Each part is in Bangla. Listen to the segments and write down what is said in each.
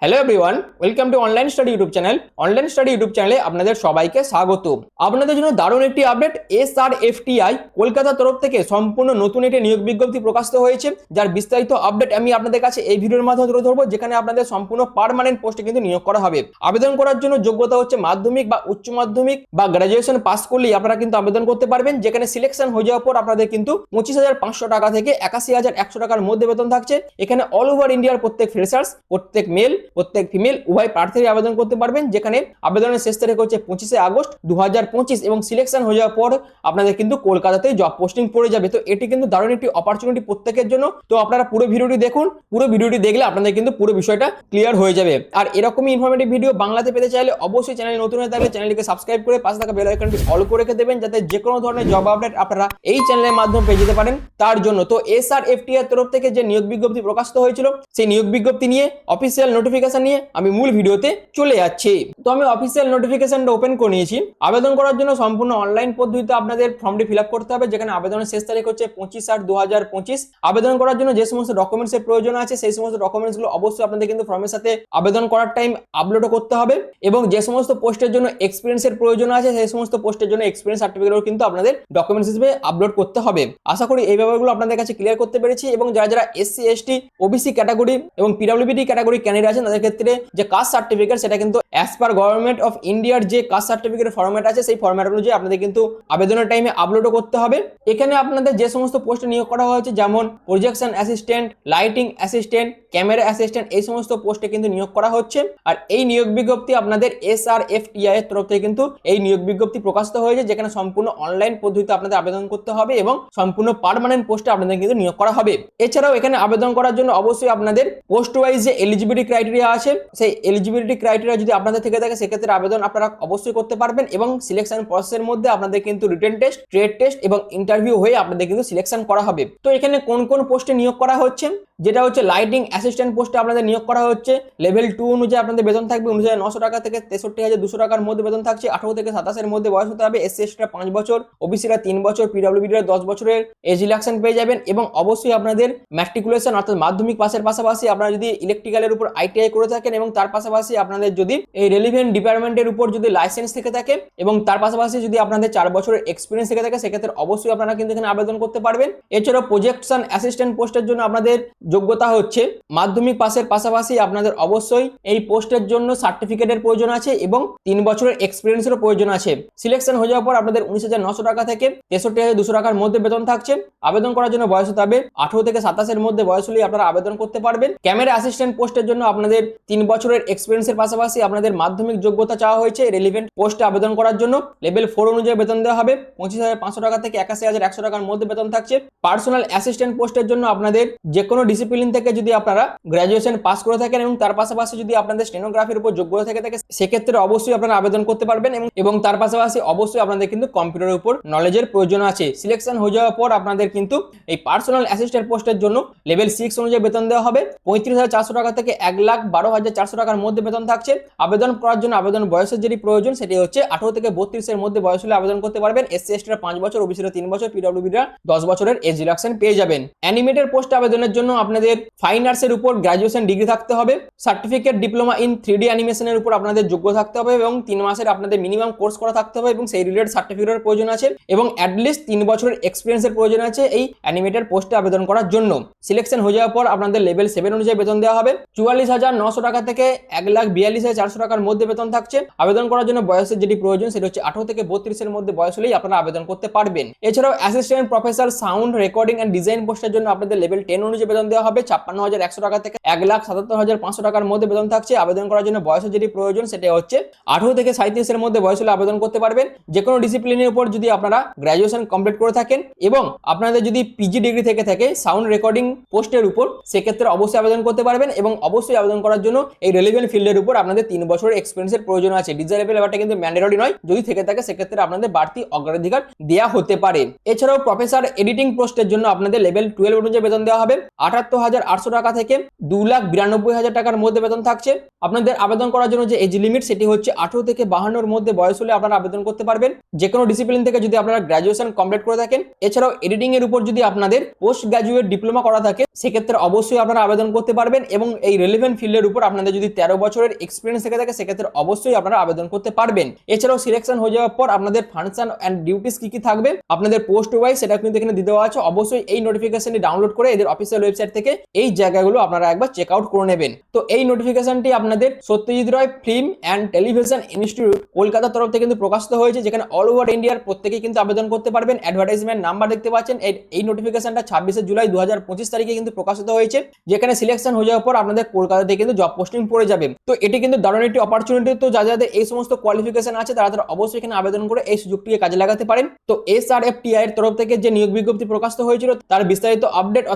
Hello everyone, welcome to online study YouTube channel. Online study YouTube চ্যানেলে আপনাদের সবাইকে স্বাগত। আপনাদের জন্য দারুণ একটি আপডেট। SRFTI কলকাতা তরফ থেকে সম্পূর্ণ নতুন একটি নিয়োগ বিজ্ঞপ্তি প্রকাশিত হয়েছে, যার বিস্তারিত আপডেট আমি আপনাদের কাছে এই ভিডিওর মাধ্যমে তুলে ধরবো, যেখানে আপনাদের সম্পূর্ণ পার্মানেন্ট পোস্টে কিন্তু নিয়োগ করা হবে। আবেদন করার জন্য যোগ্যতা হচ্ছে মাধ্যমিক বা উচ্চ মাধ্যমিক বা গ্রাজুয়েশন পাস করলেই আপনারা কিন্তু আবেদন করতে পারবেন, যেখানে সিলেকশন হয়ে যাওয়ার পর আপনাদের কিন্তু 25,500 টাকা থেকে 81,100 টাকার মধ্যে বেতন থাকছে। এখানে অল ওভার ইন্ডিয়ার প্রত্যেক ফ্রেশার্স, প্রত্যেক মেল প্রত্যেক ফিমেল উভয় প্রার্থীরা আবেদন করতে পারবেন, যেখানে আবেদনের শেষ তারিখ হচ্ছে 25শে আগস্ট 2025 এবং সিলেকশন হয়ে যাওয়ার পর আপনাদের কিন্তু কলকাতাতে জব পোস্টিং পড়ে যাবে। তো এটি কিন্তু দারুণ একটি অপরচুনিটি প্রত্যেকের জন্য। তো আপনারা পুরো ভিডিওটি দেখুন, পুরো ভিডিওটি দেখলে আপনাদের কিন্তু পুরো বিষয়টা ক্লিয়ার হয়ে যাবে। আর এরকমই ইনফরমেটিভ ভিডিও বাংলাতে পেতে চাইলে অবশ্যই চ্যানেল নতুন হয়ে থাকলে চ্যানেলটিকে সাবস্ক্রাইব করে পাশে থাকা বেল আইকনটি অল করে রেখে দেবেন, যাতে যে কোনো ধরনের জব আপডেট আপনারা এই চ্যানেলের মাধ্যমে পেয়ে যেতে পারেন তার জন্য। তো SRFTI এর তরফ থেকে যে নিয়োগ বিজ্ঞপ্তি প্রকাশিত হয়েছিল, সেই নিয়োগ বিজ্ঞপ্তি নিয়ে অফিসিয়াল নোটিফিকেশন নিয়ে আমি মূল ভিডিওতে চলে যাচ্ছি। তো আমি অফিসিয়াল নোটিফিকেশনটা ওপেন করে নিয়েছি। আবেদন করার জন্য সম্পূর্ণ অনলাইন পদ্ধতিতে আপনাদের ফর্মটি ফিল আপ করতে হবে, যেখানে আবেদনের শেষ তারিখ হচ্ছে 25/8/2025। আবেদন করার জন্য যে সমস্ত ডকুমেন্টস এর প্রয়োজন আছে, সেই সমস্ত ডকুমেন্টস গুলো অবশ্যই আপনাদের কিন্তু ফর্মের সাথে আবেদন করার টাইম আপলোড করতে হবে, এবং যে সমস্ত পোস্টের জন্য এক্সপিরিয়েন্স এর প্রয়োজন আছে, সেই সমস্ত পোস্টের জন্য এক্সপিরিয়েন্স সার্টিফিকেটও কিন্তু আপনাদের ডকুমেন্টস হিসেবে আপলোড করতে হবে। আশা করি এই ব্যাপারগুলো আপনাদের কাছে ক্লিয়ার করতে পেরেছি। এবং যারা যারা SC ST OBC ক্যাটাগরি এবং PWD ক্যাটাগরি ক্যান্ডিডেট আছেন, তাদের ক্ষেত্রে যে কাস্ট সার্টিফিকেট, সেটা কিন্তু অ্যাজ পার গভর্নমেন্ট অফ ইন্ডিয়ার যে কাস্ট সার্টিফিকেটের ফরম্যাট আছে, সেই ফরম্যাট অনুযায়ী আপনাদের কিন্তু আবেদনের টাইমে আপলোডও করতে হবে। এখানে আপনাদের যে সমস্ত পোস্টে নিয়োগ করা হয়েছে, যেমন projection assistant, lighting assistant, camera assistant, এই সমস্ত পোস্টে কিন্তু নিয়োগ করা হচ্ছে। আর এই নিয়োগ বিজ্ঞপ্তি আপনাদের SRFTI এর তরফ থেকে কিন্তু এই নিয়োগ বিজ্ঞপ্তি প্রকাশিত হয়েছে, যেখানে সম্পূর্ণ অনলাইন পদ্ধতিতে আপনাদের আবেদন করতে হবে এবং সম্পূর্ণ পার্মানেন্ট পোস্টে আপনাদের কিন্তু নিয়োগ করা হবে। এছাড়াও এখানে আবেদন করার জন্য অবশ্যই আপনাদের পোস্ট ওয়াইজ যে এলিজিবিলিটি ক্রাইটেরিয়া আছে, সেই এলিজিবিলিটি ক্রাইটেরিয়া যদি আপনাদের থেকে থাকে, সেক্ষেত্রে আবেদন আপনারা অবশ্যই করতে পারবেন। এবং সিলেকশন প্রসেসের মধ্যে আপনাদের কিন্তু রিটেন টেস্ট, ট্রেড টেস্ট এবং ইন্টারভিউ হয়ে আপনাদের কিন্তু সিলেকশন করা হবে। তো এখানে কোন কোন পোস্টে নিয়োগ করা হচ্ছে, যেটা হচ্ছে লাইটিং অ্যাসিস্ট্যান্ট পোস্টে আপনাদের নিয়োগ করা হচ্ছে। লেভেল 2 অনুযায়ী আপনাদের বেতন থাকবে 19,900 টাকা থেকে 63,200 টাকার মধ্যে বেতন থাকছে। 18 থেকে 27 মধ্যে বয়স হতে হবে। SC ST 5 বছর, OBC-রা 3 বছর, PWD-রা 10 বছরের এজ রিল্যাক্সেশন পেয়ে যাবেন। এবং অবশ্যই আপনাদের ম্যাট্রিকুলেশন অর্থাৎ মাধ্যমিক পাসের পাশাপাশি আপনারা যদি ইলেকট্রিক্যালের উপর ITI করে থাকেন, এবং তার পাশাপাশি আপনাদের যদি এই রেলিভেন্ট ডিপার্টমেন্টের উপর যদি লাইসেন্স থেকে থাকে, এবং তার পাশাপাশি যদি আপনাদের 4 বছরের এক্সপিরিয়েন্স থেকে থাকে, সেক্ষেত্রে অবশ্যই আপনারা কিন্তু এখানে আবেদন করতে পারবেন। এছাড়াও প্রজেকশন অ্যাসিস্ট্যান্ট পোস্টের জন্য আপনাদের যোগ্যতা হচ্ছে মাধ্যমিক পাসের পাশাপাশি আপনাদের অবশ্যই এই পোস্টের জন্য সার্টিফিকেটের প্রয়োজন আছে এবং 3 বছরের এক্সপিরিয়েন্সেরও প্রয়োজন আছে। সিলেকশন হয়ে যাওয়ার পর আপনাদের 19,900 টাকা থেকে 63,200 টাকার মধ্যে বেতন থাকছে। আবেদন করার জন্য বয়স হতে হবে 18 থেকে 27 এর মধ্যে বয়স হলেই আপনারা আবেদন করতে পারবেন। ক্যামেরা অ্যাসিস্ট্যান্ট পোস্টের জন্য আপনাদের 3 বছরের এক্সপিরিয়েন্সের পাশাপাশি আপনাদের মাধ্যমিক যোগ্যতা চাওয়া হয়েছে। রেলিভেন্ট পোস্টে আবেদন করার জন্য লেভেল 4 অনুযায়ী বেতন দেওয়া হবে। 25,500 টাকা থেকে 81,100 টাকার মধ্যে বেতন থাকছে। পার্সোনাল অ্যাসিস্ট্যান্ট পোস্টের জন্য আপনাদের যে কোনো ডিসিপ্লিন থেকে যদি আপনারা গ্র্যাজুয়েশন পাস করে থাকেন, এবং তার পাশাপাশি যদি আপনাদের স্টেনোগ্রাফির উপর যোগ্যতা থেকে থাকে, সেক্ষেত্রে অবশ্যই আপনারা আবেদন করতে পারবেন। এবং তার পাশাপাশি অবশ্যই আপনাদের কিন্তু কম্পিউটারের উপর নলেজের প্রয়োজন আছে। সিলেকশন হয়ে যাওয়ার পর আপনাদের কিন্তু এই পার্সোনাল অ্যাসিস্ট্যান্ট পোস্টের জন্য লেভেল 6 অনুযায়ী বেতন দেওয়া হবে। 35,400 টাকা থেকে 1,12,400 টাকার মধ্যে বেতন থাকছে। আবেদন করার জন্য আবেদন বয়সের যেটি প্রয়োজন, সেটি হচ্ছে 18 থেকে 32 এর মধ্যে বয়স হলে আবেদন করতে পারবেন। SC ST-রা 5 বছর, OBC-রা 3 বছর, PWD-রা 10 বছরের এজ রিল্যাক্সেশন পেয়ে যাবেন। অ্যানিমেটেড পোস্ট আবেদনের জন্য আপনাদের ফাইন আর্টসের উপর গ্র্যাজুয়েশন ডিগ্রি থাকতে হবে। সার্টিফিকেট ডিপ্লোমা ইন 3D অ্যানিমেশনের উপর আপনাদের যোগ্য থাকতে হবে, এবং 3 মাসের আপনাদের মিনিমাম কোর্স করা থাকতে হবে, এবং সেই রিলেটেড সার্টিফিকেটের প্রয়োজন আছে, এবং অ্যাটলিস্ট 3 বছরের এক্সপিরিয়েন্সের প্রয়োজন আছে এই অ্যানিমেটেড পোস্টে আবেদন করার জন্য। সিলেকশন হয়ে যাওয়ার পর আপনাদের লেভেল 7 অনুযায়ী বেতন দেওয়া হবে। 44,900 টাকা থেকে 1,42,400 টাকার মধ্যে বেতন থাকছে। আবেদন করার জন্য বয়সের যেটি প্রয়োজন, সেটা হচ্ছে 18 থেকে 32 এর মধ্যে বয়স হলেই আপনারা আবেদন করতে পারবেন। এছাড়াও assistant professor sound recording and design পোস্টের জন্য আপনাদের লেভেল 10 অনুযায়ী বেতন দেওয়া হবে। 56,100 টাকা থেকে 1,77,500 টাকার মধ্যে বেতন থাকছে। আবেদন করার জন্য বয়সের যেটি প্রয়োজন, সেটা হচ্ছে 18 থেকে 37 এর মধ্যে বয়স হলে আবেদন করতে পারবেন। যে কোনো ডিসিপ্লিনের উপর যদি আপনারা গ্র্যাজুয়েশন কমপ্লিট করে থাকেন, এবং আপনাদের যদি PG ডিগ্রি থেকে থাকে সাউন্ড রেকর্ডিং পোস্টের উপর, সেক্ষেত্রে অবশ্যই আবেদন করতে পারবেন। এবং অবশ্যই আবেদন করার জন্য এই রেলিভেন্ট ফিল্ডের উপর আপনাদের 3 বছরের এক্সপিরিয়েন্সের প্রয়োজন আছে। ডিজারেবল ব্যাপারটা কিন্তু ম্যান্ডেটরি নয়, যদি থেকে থাকে সেক্ষেত্রে আপনাদের বাড়তি অগ্রাধিকার দেওয়া হতে পারে। এছাড়াও প্রফেসর এডিটিং পোস্টের জন্য আপনাদের লেভেল 12 অনুযায়ী বেতন দেওয়া হবে। ৭৫,৮০০ টাকা থেকে ২,৯২,০০০ টাকার মধ্যে বেতন থাকছে। আপনাদের আবেদন করার জন্য যে এজ লিমিট সেটি হচ্ছে 18 থেকে 52 মধ্যে বয়স হলে আপনারা আবেদন করতে পারবেন। যে কোনো ডিসিপ্লিন থেকে যদি আপনারা গ্র্যাজুয়েশন কমপ্লিট করে থাকেন, এছাড়াও এডিটিং এর উপর যদি আপনাদের পোস্ট গ্র্যাজুয়েট ডিপ্লোমা করা থাকে সেক্ষেত্রে অবশ্যই আপনারা আবেদন করতে পারবেন। এবং এই রিলেভেন্ট ফিল্ডের উপর আপনাদের যদি 13 বছরের এক্সপিরিয়েন্স থেকে থাকে সেক্ষেত্রে অবশ্যই আপনারা আবেদন করতে পারবেন। এছাড়াও সিলেকশন হয়ে যাওয়ার পর আপনাদের ফাংশন অ্যান্ড ডিউটিস কি থাকবে, আপনাদের পোস্ট ওয়াইজ সেটা কিন্তু এখানে দিয়ে দেওয়া আছে। অবশ্যই এই নোটিফিকেশনটি ডাউনলোড করে এদের অফিসিয়াল ওয়েবসাইট থেকে এই জায়গাগুলো আপনারা একবার চেক আউট করে নেবেন। তো এই নোটিফিকেশনটি আপনাদের Satyajit Ray film and television institute কলকাতার তরফ থেকে কিন্তু প্রকাশিত হয়েছে, যেখানে অল ওভার ইন্ডিয়ার প্রত্যেকেই কিন্তু আবেদন করতে পারবেন। অ্যাডভার্টাইজমেন্ট নাম্বার দেখতে পাচ্ছেন। এই নোটিফিকেশনটা 26 জুলাই 2025 তারিখে কিন্তু প্রকাশিত হয়েছে, যেখানে সিলেকশন হয়ে যাওয়ার পর আপনাদের কলকাতাতে কিন্তু জব পোস্টিং পড়ে যাবে। তো এটি কিন্তু দারুণ একটি অপরচুনিটি। তো যাদের এই সমস্ত কোয়ালিফিকেশন আছে তারা অবশ্যই এখানে আবেদন করে এই সুযোগটিকে কাজে লাগাতে পারেন। তো SRFTI এর তরফ থেকে যে নিয়োগ বিজ্ঞপ্তি প্রকাশিত হয়েছিল তার বিস্তারিত আপডেট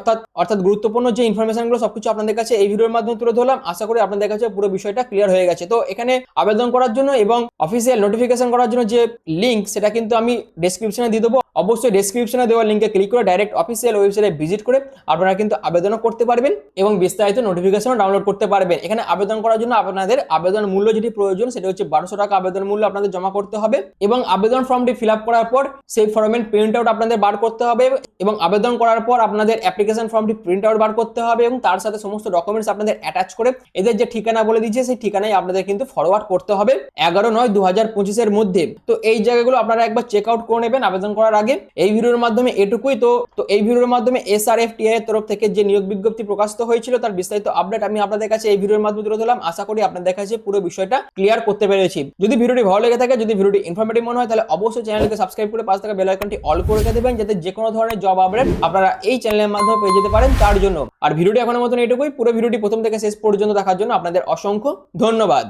অর্থাৎ গুরুত্বপূর্ণ যে ইনফরমেশনগুলো সবকিছু আপনাদের কাছে এই ভিডিওর মাধ্যমে তুলে ধরলাম। আশা করি আপনাদের কাছে পুরো বিষয়টা ক্লিয়ার হয়ে গেছে। তো এখানে আবেদন করার জন্য এবং অফিসিয়াল নোটিফিকেশন করার জন্য যে লিংক সেটা কিন্তু আমি ডেসক্রিপশনে দিয়ে দেবো। অবশ্যই ডেসক্রিপশনে দেওয়া লিঙ্কে ক্লিক করে ডাইরেক্ট অফিসিয়াল ওয়েবসাইটে ভিজিট করে আপনারা কিন্তু আবেদনও করতে পারবেন এবং বিস্তারিত নোটিফিকেশনও ডাউনলোড করতে পারবেন। এখানে আবেদন করার জন্য আপনাদের আবেদন মূল্য যেটি প্রয়োজন সেটা হচ্ছে 1200 টাকা আবেদন মূল্য আপনাদের জমা করতে হবে এবং আবেদন ফর্মটি ফিল আপ করার পর সেই ফর্মের প্রিন্ট আউট আপনাদের বার করতে হবে এবং আবেদন করার পর আপনাদের অ্যাপ্লিকেশন ফর্মটি প্রিন্ট আউট বার করতে হবে এবং তার সাথে সমস্ত ডকুমেন্টস আপনাদের অ্যাটাচ করে এদের যে ঠিকানা বলে দিয়েছে সেই ঠিকানায় আপনাদের কিন্তু ফরওয়ার্ড করতে হবে 11/9/2025 এর মধ্যে। তো এই জায়গাগুলো আপনারা একবার চেক আউট করে নেবেন আবেদন করার আগে। এই ভিডিওর মাধ্যমে এটুকুই। তো এই ভিডিওর মাধ্যমে SRFTI এর তরফ থেকে যে নিয়োগ বিজ্ঞপ্তি প্রকাশিত হয়েছিল তার বিস্তারিত আপডেট আমি আপনাদের কাছে এই ভিডিওর মাধ্যমে তুলে ধরলাম। আশা করি আপনাদের কাছে পুরো বিষয়টা ক্লিয়ার করতে পেরেছি। যদি ভিডিওটি ভালো লেগে থাকে, যদি ভিডিওটি ইনফরমেটিভ মনে হয় তাহলে অবশ্যই চ্যানেলকে সাবস্ক্রাইব করে পাশে থাকা বেল আইকনটি অল করে রেখে দেবেন যাতে যে কোনো ধরনের জব আপডেট আপনারা এই চ্যানেলের মাধ্যমে পেয়ে যেতে পারেন তার জন্য। আর ভিডিওটি এখনের মতন এটুকুই। পুরো ভিডিওটি প্রথম থেকে শেষ পর্যন্ত দেখার জন্য আপনাদের অসংখ্য ধন্যবাদ।